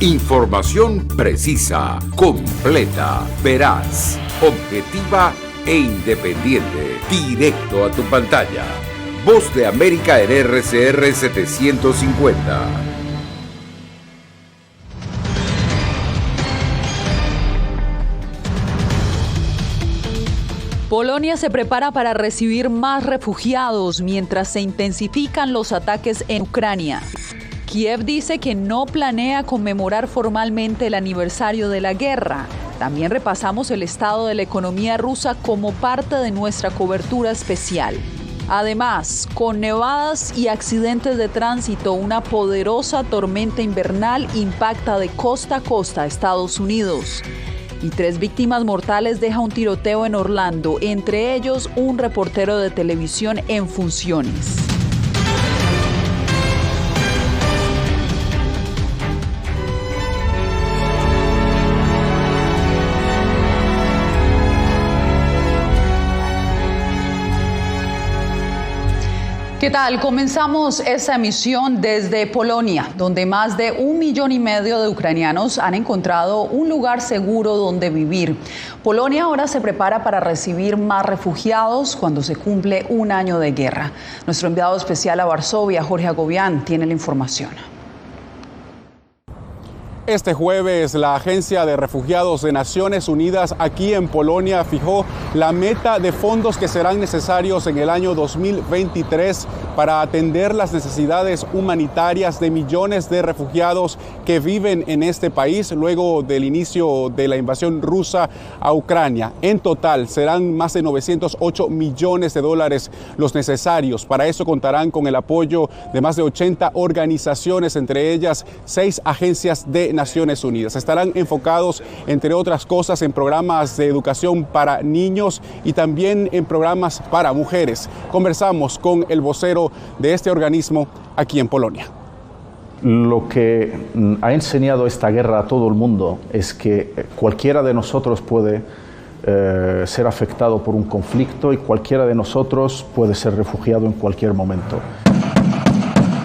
Información precisa, completa, veraz, objetiva e independiente. Directo a tu pantalla. Voz de América en RCR 750. Polonia se prepara para recibir más refugiados mientras se intensifican los ataques en Ucrania. Kiev dice que no planea conmemorar formalmente el aniversario de la guerra. También repasamos el estado de la economía rusa como parte de nuestra cobertura especial. Además, con nevadas y accidentes de tránsito, una poderosa tormenta invernal impacta de costa a costa a Estados Unidos. Y 3 víctimas mortales deja un tiroteo en Orlando, entre ellos un reportero de televisión en funciones. ¿Qué tal? Comenzamos esta emisión desde Polonia, donde más de 1,5 millones de ucranianos han encontrado un lugar seguro donde vivir. Polonia ahora se prepara para recibir más refugiados cuando se cumple un año de guerra. Nuestro enviado especial a Varsovia, Jorge Agobián, tiene la información. Este jueves, la Agencia de Refugiados de Naciones Unidas aquí en Polonia fijó la meta de fondos que serán necesarios en el año 2023 para atender las necesidades humanitarias de millones de refugiados que viven en este país luego del inicio de la invasión rusa a Ucrania. En total, serán más de $908 millones los necesarios. Para eso contarán con el apoyo de más de 80 organizaciones, entre ellas 6 agencias de Naciones Unidas. Estarán enfocados, entre otras cosas, en programas de educación para niños y también en programas para mujeres. Conversamos con el vocero de este organismo aquí en Polonia. Lo que ha enseñado esta guerra a todo el mundo es que cualquiera de nosotros puede ser afectado por un conflicto y cualquiera de nosotros puede ser refugiado en cualquier momento.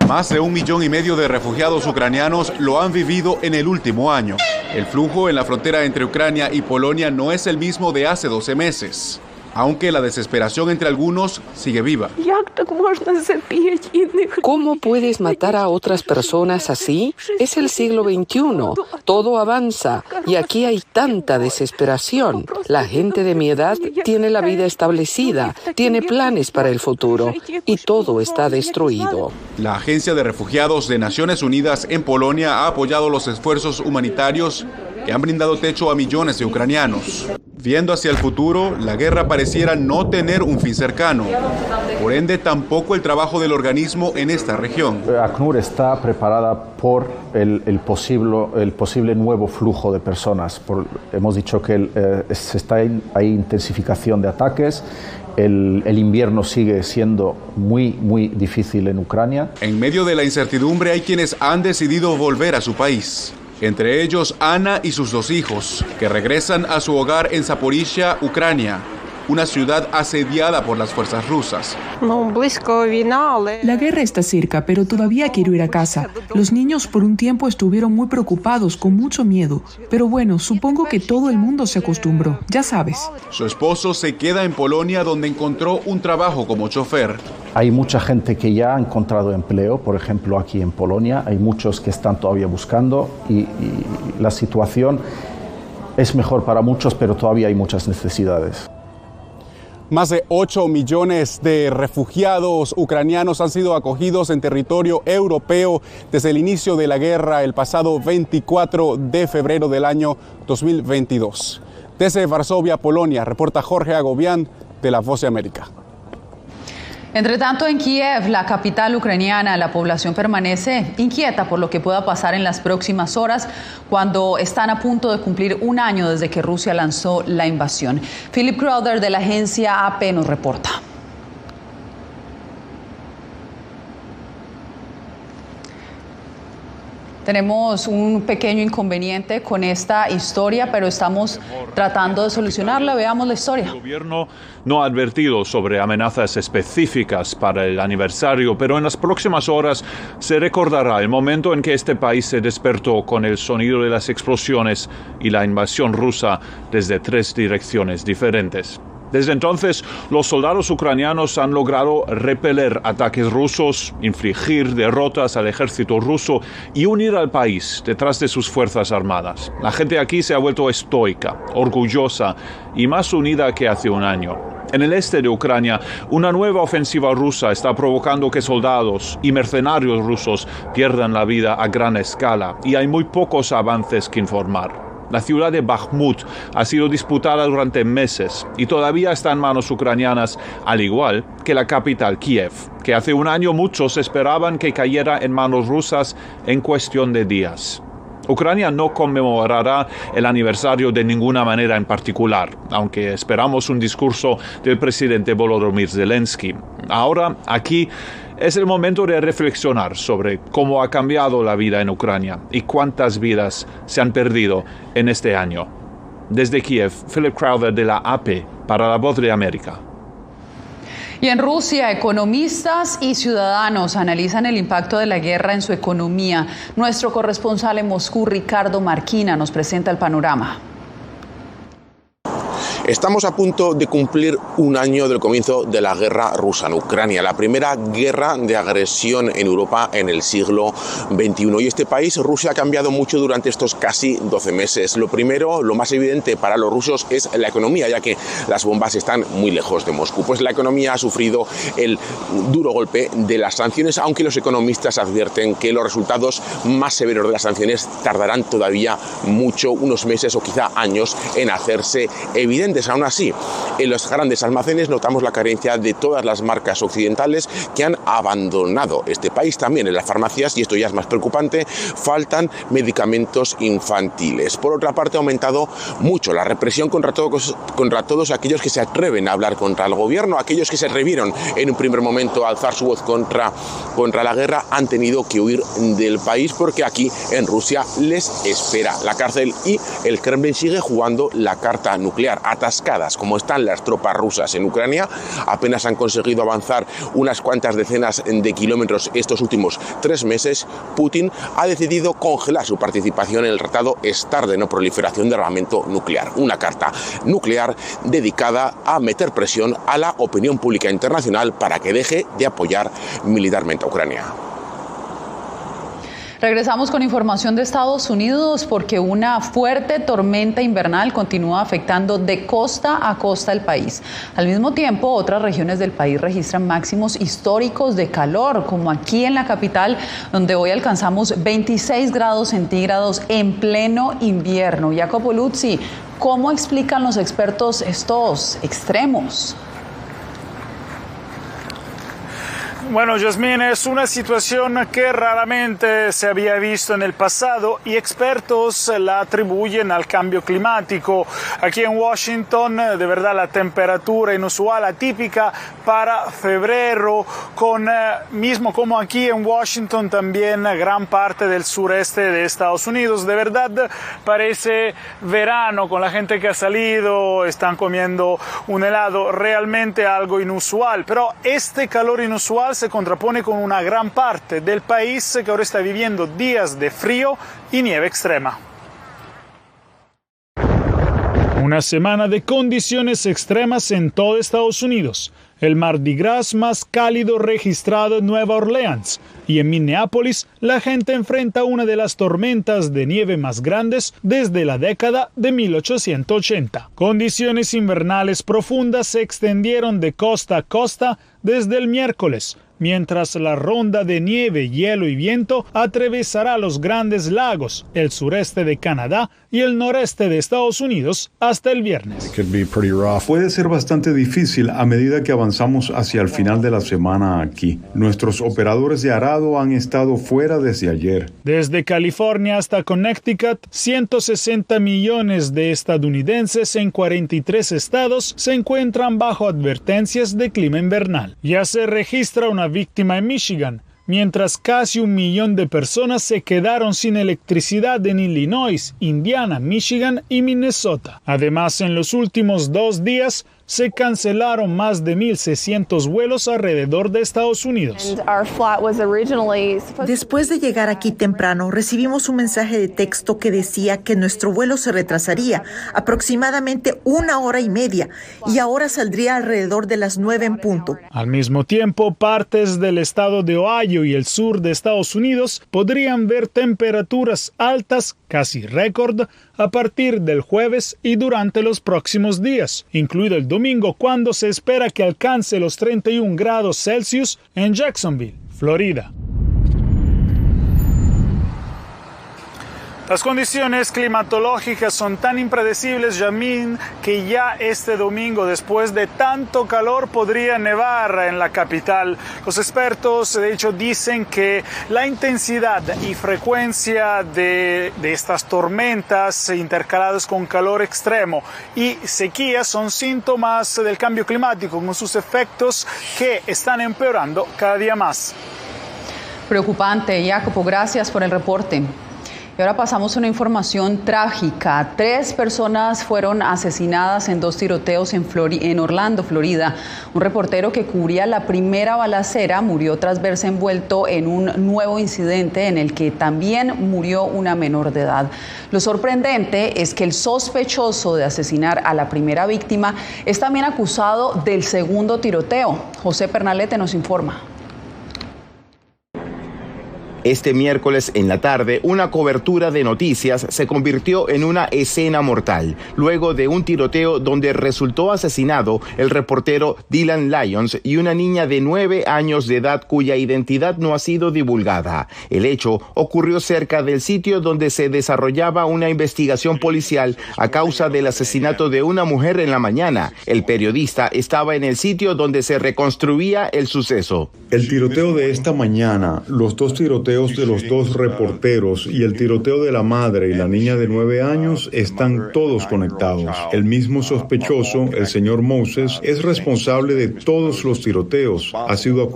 Más de 1,5 millones de refugiados ucranianos lo han vivido en el último año. El flujo en la frontera entre Ucrania y Polonia no es el mismo de hace 12 meses, aunque la desesperación entre algunos sigue viva. ¿Cómo puedes matar a otras personas así? Es el siglo XXI, todo avanza y aquí hay tanta desesperación. La gente de mi edad tiene la vida establecida, tiene planes para el futuro y todo está destruido. La Agencia de Refugiados de Naciones Unidas en Polonia ha apoyado los esfuerzos humanitarios que han brindado techo a millones de ucranianos. Viendo hacia el futuro, la guerra pareciera no tener un fin cercano. Por ende, tampoco el trabajo del organismo en esta región. ACNUR está preparada por el posible nuevo flujo de personas. Hemos dicho que hay intensificación de ataques. El invierno sigue siendo muy difícil en Ucrania. En medio de la incertidumbre hay quienes han decidido volver a su país. Entre ellos Ana y sus 2 hijos, que regresan a su hogar en Zaporizhia, Ucrania, una ciudad asediada por las fuerzas rusas. La guerra está cerca, pero todavía quiero ir a casa. Los niños por un tiempo estuvieron muy preocupados, con mucho miedo. Pero bueno, supongo que todo el mundo se acostumbró, ya sabes. Su esposo se queda en Polonia, donde encontró un trabajo como chofer. Hay mucha gente que ya ha encontrado empleo, por ejemplo, aquí en Polonia. Hay muchos que están todavía buscando y la situación es mejor para muchos, pero todavía hay muchas necesidades. Más de 8 millones de refugiados ucranianos han sido acogidos en territorio europeo desde el inicio de la guerra el pasado 24 de febrero del año 2022. Desde Varsovia, Polonia, reporta Jorge Agobián de La Voz de América. Entre tanto, en Kiev, la capital ucraniana, la población permanece inquieta por lo que pueda pasar en las próximas horas cuando están a punto de cumplir un año desde que Rusia lanzó la invasión. Philip Crowder de la agencia AP nos reporta. Tenemos un pequeño inconveniente con esta historia, pero estamos tratando de solucionarla. Veamos la historia. El gobierno no ha advertido sobre amenazas específicas para el aniversario, pero en las próximas horas se recordará el momento en que este país se despertó con el sonido de las explosiones y la invasión rusa desde 3 direcciones diferentes. Desde entonces, los soldados ucranianos han logrado repeler ataques rusos, infligir derrotas al ejército ruso y unir al país detrás de sus fuerzas armadas. La gente aquí se ha vuelto estoica, orgullosa y más unida que hace un año. En el este de Ucrania, una nueva ofensiva rusa está provocando que soldados y mercenarios rusos pierdan la vida a gran escala y hay muy pocos avances que informar. La ciudad de Bakhmut ha sido disputada durante meses y todavía está en manos ucranianas, al igual que la capital, Kiev, que hace un año muchos esperaban que cayera en manos rusas en cuestión de días. Ucrania no conmemorará el aniversario de ninguna manera en particular, aunque esperamos un discurso del presidente Volodymyr Zelensky. Ahora, aquí es el momento de reflexionar sobre cómo ha cambiado la vida en Ucrania y cuántas vidas se han perdido en este año. Desde Kiev, Philip Crowther de la AP para La Voz de América. Y en Rusia, economistas y ciudadanos analizan el impacto de la guerra en su economía. Nuestro corresponsal en Moscú, Ricardo Marquina, nos presenta el panorama. Estamos a punto de cumplir un año del comienzo de la guerra rusa en Ucrania, la primera guerra de agresión en Europa en el siglo XXI. Y este país, Rusia, ha cambiado mucho durante estos casi 12 meses. Lo primero, lo más evidente para los rusos es la economía, ya que las bombas están muy lejos de Moscú. Pues la economía ha sufrido el duro golpe de las sanciones, aunque los economistas advierten que los resultados más severos de las sanciones tardarán todavía mucho, unos meses o quizá años, en hacerse evidentes. Aún así, en los grandes almacenes notamos la carencia de todas las marcas occidentales que han abandonado este país. También en las farmacias, y esto ya es más preocupante, faltan medicamentos infantiles. Por otra parte, ha aumentado mucho la represión contra todos aquellos que se atreven a hablar contra el gobierno. Aquellos que se atrevieron en un primer momento a alzar su voz contra la guerra han tenido que huir del país, porque aquí en Rusia les espera la cárcel y el Kremlin sigue jugando la carta nuclear. Atascadas como están las tropas rusas en Ucrania, apenas han conseguido avanzar unas cuantas decenas de kilómetros estos últimos 3 meses. Putin ha decidido congelar su participación en el Tratado START de no proliferación de armamento nuclear, una carta nuclear dedicada a meter presión a la opinión pública internacional para que deje de apoyar militarmente a Ucrania. Regresamos con información de Estados Unidos porque una fuerte tormenta invernal continúa afectando de costa a costa el país. Al mismo tiempo, otras regiones del país registran máximos históricos de calor, como aquí en la capital, donde hoy alcanzamos 26 grados centígrados en pleno invierno. Jacopo Luzzi, ¿cómo explican los expertos estos extremos? Bueno, Yasmín, es una situación que raramente se había visto en el pasado y expertos la atribuyen al cambio climático. Aquí en Washington, de verdad, la temperatura inusual, atípica para febrero, con mismo como aquí en Washington, también gran parte del sureste de Estados Unidos. De verdad, parece verano con la gente que ha salido, están comiendo un helado, realmente algo inusual. Pero este calor inusual se contrapone con una gran parte del país que ahora está viviendo días de frío y nieve extrema. Una semana de condiciones extremas en todo Estados Unidos. El Mardi Gras más cálido registrado en Nueva Orleans. Y en Minneapolis, la gente enfrenta una de las tormentas de nieve más grandes desde la década de 1880. Condiciones invernales profundas se extendieron de costa a costa desde el miércoles, mientras la ronda de nieve, hielo y viento atravesará los Grandes Lagos, el sureste de Canadá y el noreste de Estados Unidos hasta el viernes. Puede ser bastante difícil a medida que avanzamos hacia el final de la semana aquí. Nuestros operadores de arado han estado fuera desde ayer. Desde California hasta Connecticut, 160 millones de estadounidenses en 43 estados se encuentran bajo advertencias de clima invernal. Ya se registra una víctima en Michigan, mientras casi 1 millón de personas se quedaron sin electricidad en Illinois, Indiana, Michigan y Minnesota. Además, en los últimos 2 días, se cancelaron más de 1.600 vuelos alrededor de Estados Unidos. Después de llegar aquí temprano, recibimos un mensaje de texto que decía que nuestro vuelo se retrasaría aproximadamente 1 hora y media y ahora saldría alrededor de las 9 en punto. Al mismo tiempo, partes del estado de Ohio y el sur de Estados Unidos podrían ver temperaturas altas, casi récord, a partir del jueves y durante los próximos días, incluido el domingo, cuando se espera que alcance los 31 grados Celsius en Jacksonville, Florida. Las condiciones climatológicas son tan impredecibles, Yasmín, que ya este domingo, después de tanto calor, podría nevar en la capital. Los expertos, de hecho, dicen que la intensidad y frecuencia de estas tormentas intercaladas con calor extremo y sequía son síntomas del cambio climático, con sus efectos que están empeorando cada día más. Preocupante, Jacopo, gracias por el reporte. Y ahora pasamos a una información trágica. 3 personas fueron asesinadas en 2 tiroteos en Orlando, Florida. Un reportero que cubría la primera balacera murió tras verse envuelto en un nuevo incidente en el que también murió una menor de edad. Lo sorprendente es que el sospechoso de asesinar a la primera víctima es también acusado del segundo tiroteo. José Pernalete nos informa. Este miércoles en la tarde, una cobertura de noticias se convirtió en una escena mortal, luego de un tiroteo donde resultó asesinado el reportero Dylan Lyons y una niña de 9 años de edad cuya identidad no ha sido divulgada. El hecho ocurrió cerca del sitio donde se desarrollaba una investigación policial a causa del asesinato de una mujer en la mañana. El periodista estaba en el sitio donde se reconstruía el suceso. El tiroteo de esta mañana, los 2 tiroteos de los 2 reporteros y el tiroteo de la madre y la niña de 9 años están todos conectados. El mismo sospechoso, el señor Moses, es responsable de todos los tiroteos. Ha sido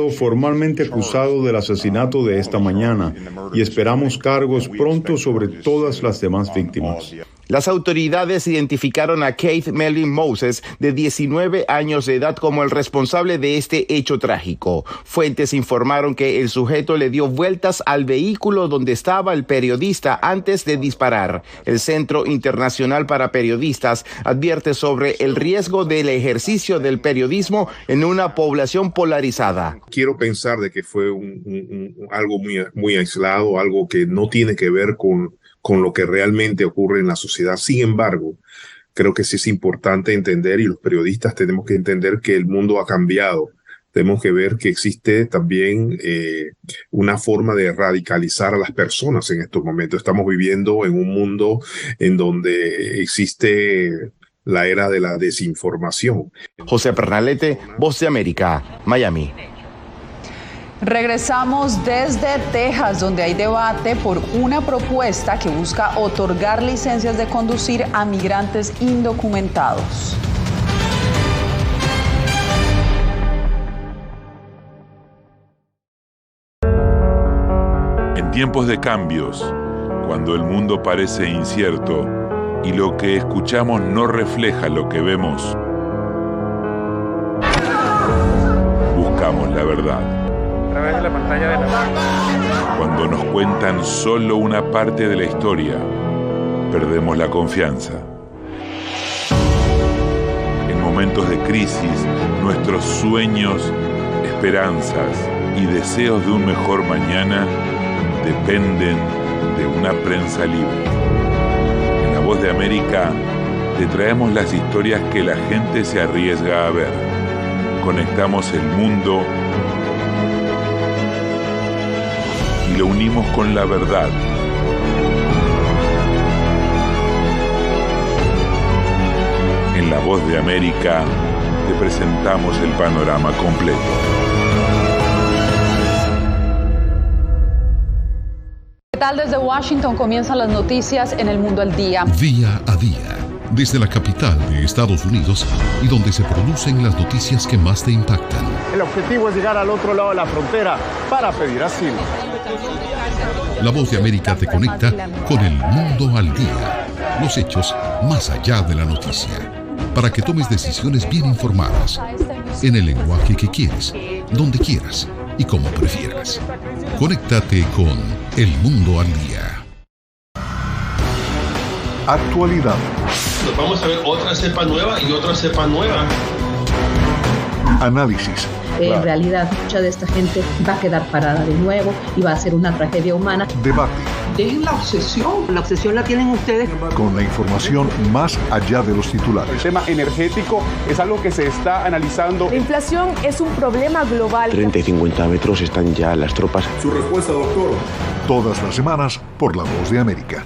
formalmente acusado del asesinato de esta mañana y esperamos cargos pronto sobre todas las demás víctimas. Las autoridades identificaron a Keith Melvin Moses, de 19 años de edad, como el responsable de este hecho trágico. Fuentes informaron que el sujeto le dio vueltas al vehículo donde estaba el periodista antes de disparar. El Centro Internacional para Periodistas advierte sobre el riesgo del ejercicio del periodismo en una población polarizada. Quiero pensar de que fue algo muy aislado, algo que no tiene que ver con lo que realmente ocurre en la sociedad. Sin embargo, creo que sí es importante entender, y los periodistas tenemos que entender, que el mundo ha cambiado. Tenemos que ver que existe también una forma de radicalizar a las personas en estos momentos. Estamos viviendo en un mundo en donde existe la era de la desinformación. José Pernalete, Voz de América, Miami. Regresamos desde Texas, donde hay debate por una propuesta que busca otorgar licencias de conducir a migrantes indocumentados. En tiempos de cambios, cuando el mundo parece incierto y lo que escuchamos no refleja lo que vemos, buscamos la verdad. A través de la pantalla de la... Cuando nos cuentan solo una parte de la historia, perdemos la confianza. En momentos de crisis, nuestros sueños, esperanzas y deseos de un mejor mañana dependen de una prensa libre. En La Voz de América te traemos las historias que la gente se arriesga a ver. Conectamos el mundo y lo unimos con la verdad. En La Voz de América te presentamos el panorama completo. ¿Qué tal? Desde Washington comienzan las noticias en El Mundo al Día. Día a día. desde la capital de Estados Unidos y donde se producen las noticias que más te impactan. El objetivo es llegar al otro lado de la frontera para pedir asilo. La Voz de América te conecta con el mundo al día, los hechos más allá de la noticia, para que tomes decisiones bien informadas, en el lenguaje que quieres, donde quieras y como prefieras. Conéctate con El Mundo al Día. Actualidad. Vamos a ver otra cepa nueva y otra cepa nueva. Análisis. En realidad, mucha de esta gente va a quedar parada de nuevo y va a ser una tragedia humana. Debate. Dejen la obsesión. La obsesión la tienen ustedes. Con la información más allá de los titulares. El tema energético es algo que se está analizando. La inflación es un problema global. 30 y 50 metros están ya las tropas. Su respuesta, doctor. Todas las semanas por La Voz de América.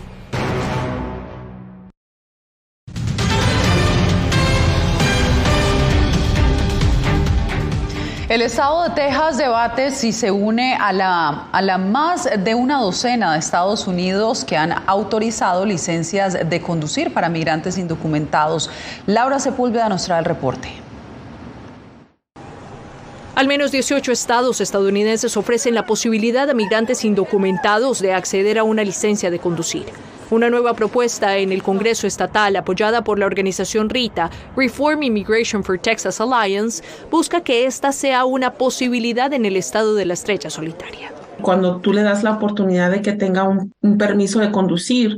El estado de Texas debate si se une a la más de una docena de Estados Unidos que han autorizado licencias de conducir para migrantes indocumentados. Laura Sepúlveda nos trae el reporte. Al menos 18 estados estadounidenses ofrecen la posibilidad a migrantes indocumentados de acceder a una licencia de conducir. Una nueva propuesta en el Congreso estatal, apoyada por la organización RITA, Reform Immigration for Texas Alliance, busca que esta sea una posibilidad en el estado de la Estrella Solitaria. Cuando tú le das la oportunidad de que tenga un permiso de conducir,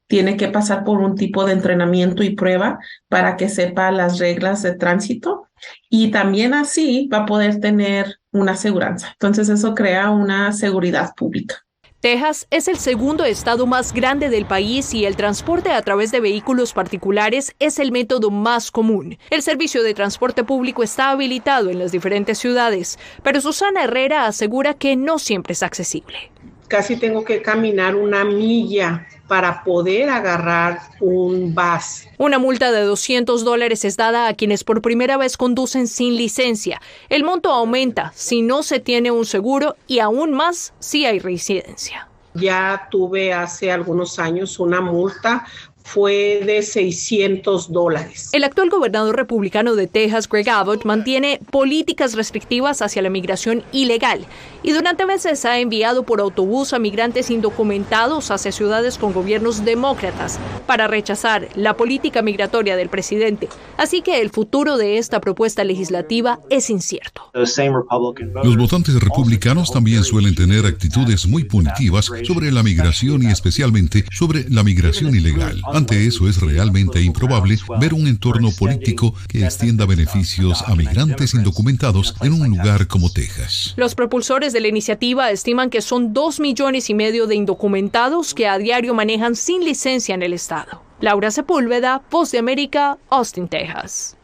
tiene que pasar por un tipo de entrenamiento y prueba para que sepa las reglas de tránsito y también así va a poder tener una aseguranza. Entonces eso crea una seguridad pública. Texas es el segundo estado más grande del país y el transporte a través de vehículos particulares es el método más común. El servicio de transporte público está habilitado en las diferentes ciudades, pero Susana Herrera asegura que no siempre es accesible. Casi tengo que caminar una milla para poder agarrar un bus. Una multa de $200 es dada a quienes por primera vez conducen sin licencia. El monto aumenta si no se tiene un seguro y aún más si hay reincidencia. Ya tuve hace algunos años una multa. Fue de $600. El actual gobernador republicano de Texas, Greg Abbott, mantiene políticas restrictivas hacia la migración ilegal y durante meses ha enviado por autobús a migrantes indocumentados hacia ciudades con gobiernos demócratas para rechazar la política migratoria del presidente. Así que el futuro de esta propuesta legislativa es incierto. Los votantes republicanos también suelen tener actitudes muy punitivas sobre la migración y especialmente sobre la migración ilegal. Ante eso es realmente improbable ver un entorno político que extienda beneficios a migrantes indocumentados en un lugar como Texas. Los propulsores de la iniciativa estiman que son 2,5 millones de indocumentados que a diario manejan sin licencia en el estado. Laura Sepúlveda, Voz de América, Austin, Texas.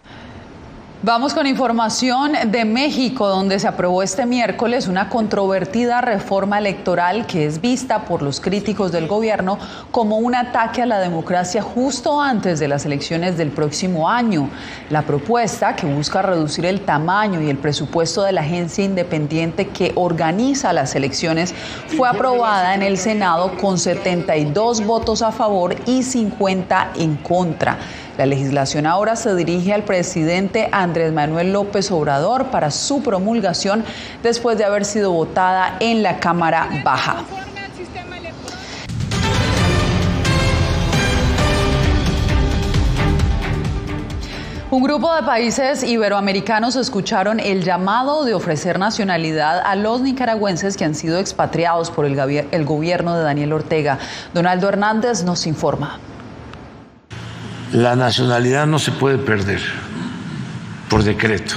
Vamos con información de México, donde se aprobó este miércoles una controvertida reforma electoral que es vista por los críticos del gobierno como un ataque a la democracia justo antes de las elecciones del próximo año. La propuesta, que busca reducir el tamaño y el presupuesto de la agencia independiente que organiza las elecciones, fue aprobada en el Senado con 72 votos a favor y 50 en contra. La legislación ahora se dirige al presidente Andrés Manuel López Obrador para su promulgación después de haber sido votada en la Cámara Baja. Un grupo de países iberoamericanos escucharon el llamado de ofrecer nacionalidad a los nicaragüenses que han sido expatriados por el gobierno de Daniel Ortega. Donaldo Hernández nos informa. La nacionalidad no se puede perder por decreto.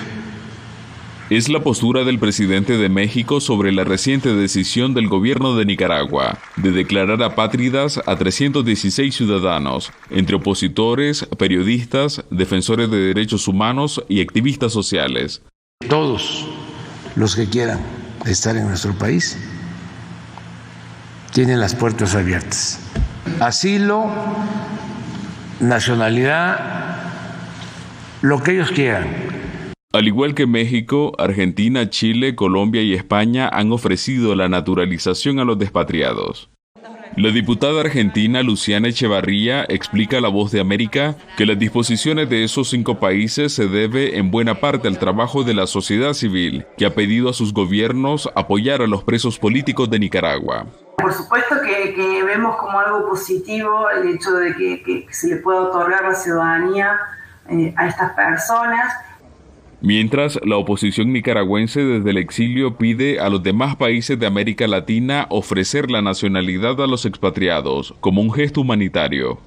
Es la postura del presidente de México sobre la reciente decisión del gobierno de Nicaragua de declarar apátridas a 316 ciudadanos, entre opositores, periodistas, defensores de derechos humanos y activistas sociales. Todos los que quieran estar en nuestro país tienen las puertas abiertas. Asilo, nacionalidad, lo que ellos quieran. Al igual que México, Argentina, Chile, Colombia y España han ofrecido la naturalización a los despatriados. La diputada argentina Luciana Echevarría explica a La Voz de América que las disposiciones de esos 5 países se debe en buena parte al trabajo de la sociedad civil, que ha pedido a sus gobiernos apoyar a los presos políticos de Nicaragua. Por supuesto que vemos como algo positivo el hecho de que se le pueda otorgar la ciudadanía a estas personas. Mientras, la oposición nicaragüense desde el exilio pide a los demás países de América Latina ofrecer la nacionalidad a los expatriados como un gesto humanitario.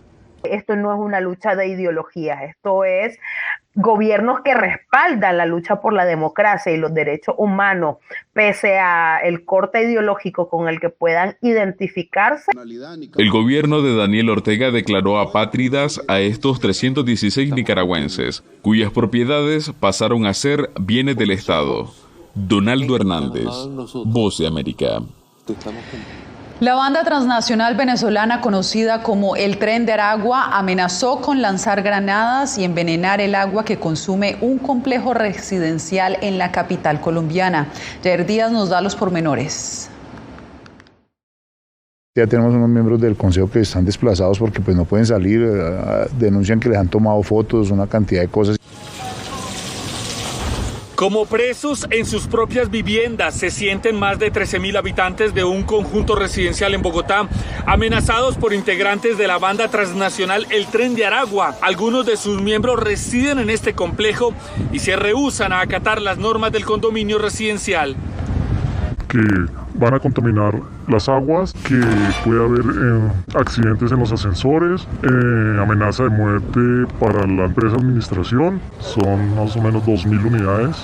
Esto no es una lucha de ideologías, esto es gobiernos que respaldan la lucha por la democracia y los derechos humanos, pese a el corte ideológico con el que puedan identificarse. El gobierno de Daniel Ortega declaró apátridas a estos 316 nicaragüenses, cuyas propiedades pasaron a ser bienes del Estado. Donaldo Hernández, Voz de América. La banda transnacional venezolana conocida como el Tren de Aragua amenazó con lanzar granadas y envenenar el agua que consume un complejo residencial en la capital colombiana. Jair Díaz nos da los pormenores. Ya tenemos unos miembros del consejo que están desplazados porque pues no pueden salir, denuncian que les han tomado fotos, una cantidad de cosas. Como presos en sus propias viviendas se sienten más de 13.000 habitantes de un conjunto residencial en Bogotá, amenazados por integrantes de la banda transnacional El Tren de Aragua. Algunos de sus miembros residen en este complejo y se rehúsan a acatar las normas del condominio residencial. Que van a contaminar las aguas, que puede haber accidentes en los ascensores, amenaza de muerte para la empresa administración, son más o menos 2.000 unidades.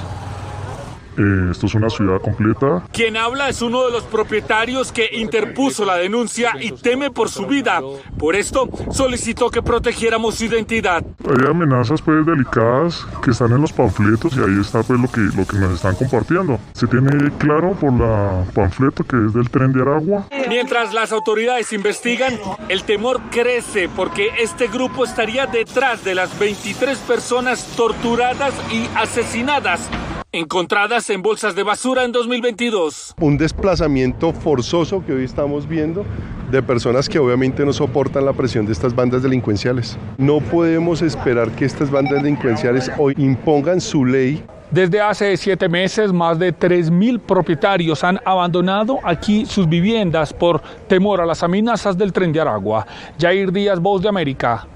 Esto es una ciudad completa. Quien habla es uno de los propietarios que interpuso la denuncia y teme por su vida. Por esto solicitó que protegiéramos su identidad. Hay amenazas pues delicadas que están en los panfletos y ahí está pues lo que nos están compartiendo. Se tiene claro por la panfleto que es del Tren de Aragua. Mientras las autoridades investigan, el temor crece porque este grupo estaría detrás de las 23 personas torturadas y asesinadas encontradas en bolsas de basura en 2022. Un desplazamiento forzoso que hoy estamos viendo de personas que obviamente no soportan la presión de estas bandas delincuenciales. No podemos esperar que estas bandas delincuenciales hoy impongan su ley. Desde hace 7 meses, más de 3.000 propietarios han abandonado aquí sus viviendas por temor a las amenazas del Tren de Aragua. Jair Díaz, Voz de América,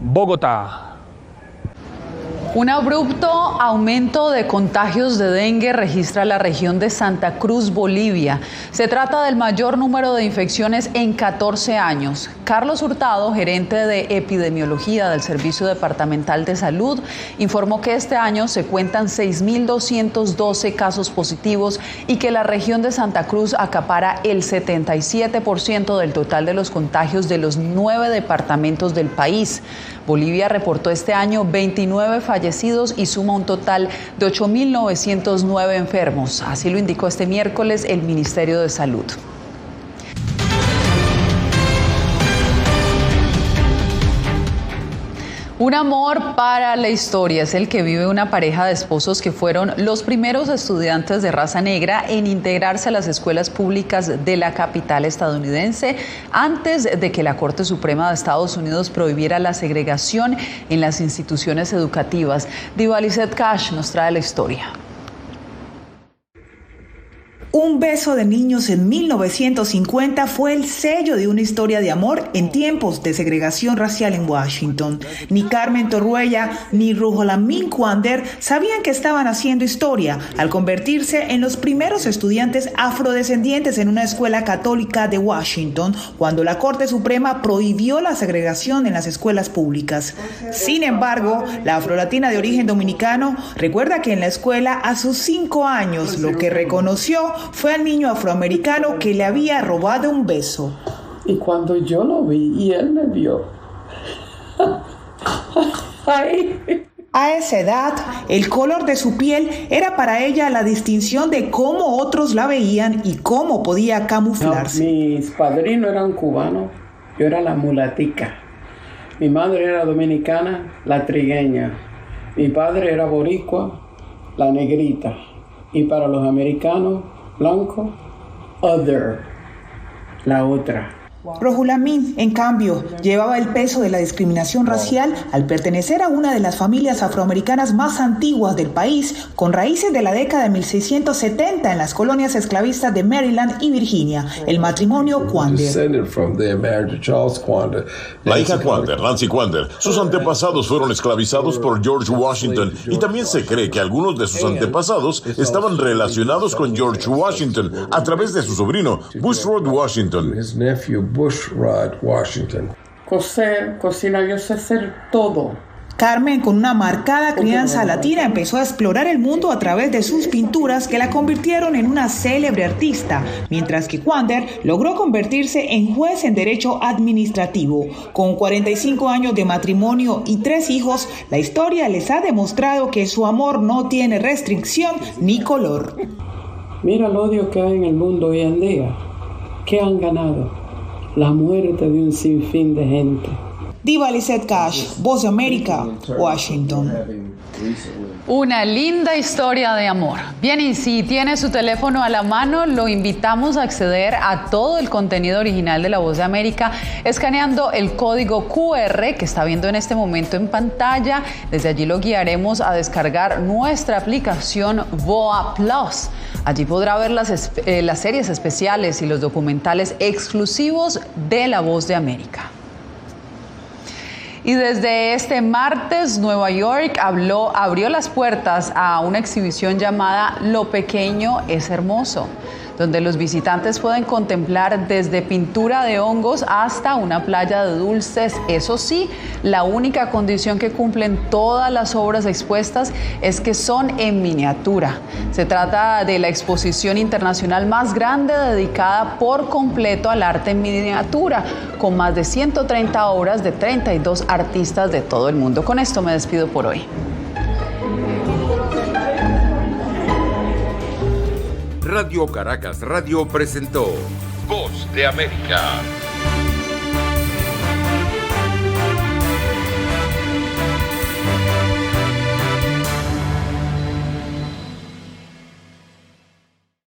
Bogotá. Un abrupto aumento de contagios de dengue registra la región de Santa Cruz, Bolivia. Se trata del mayor número de infecciones en 14 años. Carlos Hurtado, gerente de epidemiología del Servicio Departamental de Salud, informó que este año se cuentan 6.212 casos positivos y que la región de Santa Cruz acapara el 77% del total de los contagios de los 9 departamentos del país. Bolivia reportó este año 29 fallecidos y suma un total de 8.909 enfermos. Así lo indicó este miércoles el Ministerio de Salud. Un amor para la historia es el que vive una pareja de esposos que fueron los primeros estudiantes de raza negra en integrarse a las escuelas públicas de la capital estadounidense antes de que la Corte Suprema de Estados Unidos prohibiera la segregación en las instituciones educativas. Diva Lizeth Cash nos trae la historia. Un beso de niños en 1950 fue el sello de una historia de amor en tiempos de segregación racial en Washington. Ni Carmen Torruella ni Ruhollah Kuander sabían que estaban haciendo historia al convertirse en los primeros estudiantes afrodescendientes en una escuela católica de Washington cuando la Corte Suprema prohibió la segregación en las escuelas públicas. Sin embargo, la afrolatina de origen dominicano recuerda que en la escuela a sus 5 años lo que reconoció fue al niño afroamericano que le había robado un beso. Y cuando yo lo vi y él me vio. A esa edad, el color de su piel era para ella la distinción de cómo otros la veían y cómo podía camuflarse. No, mis padrinos eran cubanos, yo era la mulatica. Mi madre era dominicana, la trigueña. Mi padre era boricua, la negrita. Y para los americanos, blanco, other, la otra. Rohulamin, en cambio, llevaba el peso de la discriminación racial al pertenecer a una de las familias afroamericanas más antiguas del país, con raíces de la década de 1670 en las colonias esclavistas de Maryland y Virginia, el matrimonio Quander. La hija Quander, Nancy Quander, sus antepasados fueron esclavizados por George Washington y también se cree que algunos de sus antepasados estaban relacionados con George Washington a través de su sobrino, Bushrod Washington. Coser, cocinar, yo sé hacer todo. Carmen, con una marcada crianza latina, empezó a explorar el mundo a través de sus pinturas que la convirtieron en una célebre artista, mientras que Quander logró convertirse en juez en derecho administrativo. Con 45 años de matrimonio y 3 hijos, la historia les ha demostrado que su amor no tiene restricción ni color. Mira el odio que hay en el mundo hoy en día. ¿Qué han ganado? La muerte de un sinfín de gente. Diva Lizette Cash, Voz de América, Washington. Una linda historia de amor. Bien, y si tiene su teléfono a la mano, lo invitamos a acceder a todo el contenido original de La Voz de América escaneando el código QR que está viendo en este momento en pantalla. Desde allí lo guiaremos a descargar nuestra aplicación VOA Plus. Allí podrá ver las series especiales y los documentales exclusivos de La Voz de América. Y desde este martes, Nueva York abrió las puertas a una exhibición llamada Lo Pequeño es Hermoso, donde los visitantes pueden contemplar desde pintura de hongos hasta una playa de dulces. Eso sí, la única condición que cumplen todas las obras expuestas es que son en miniatura. Se trata de la exposición internacional más grande dedicada por completo al arte en miniatura, con más de 130 obras de 32 artistas de todo el mundo. Con esto me despido por hoy. Radio Caracas Radio presentó Voz de América.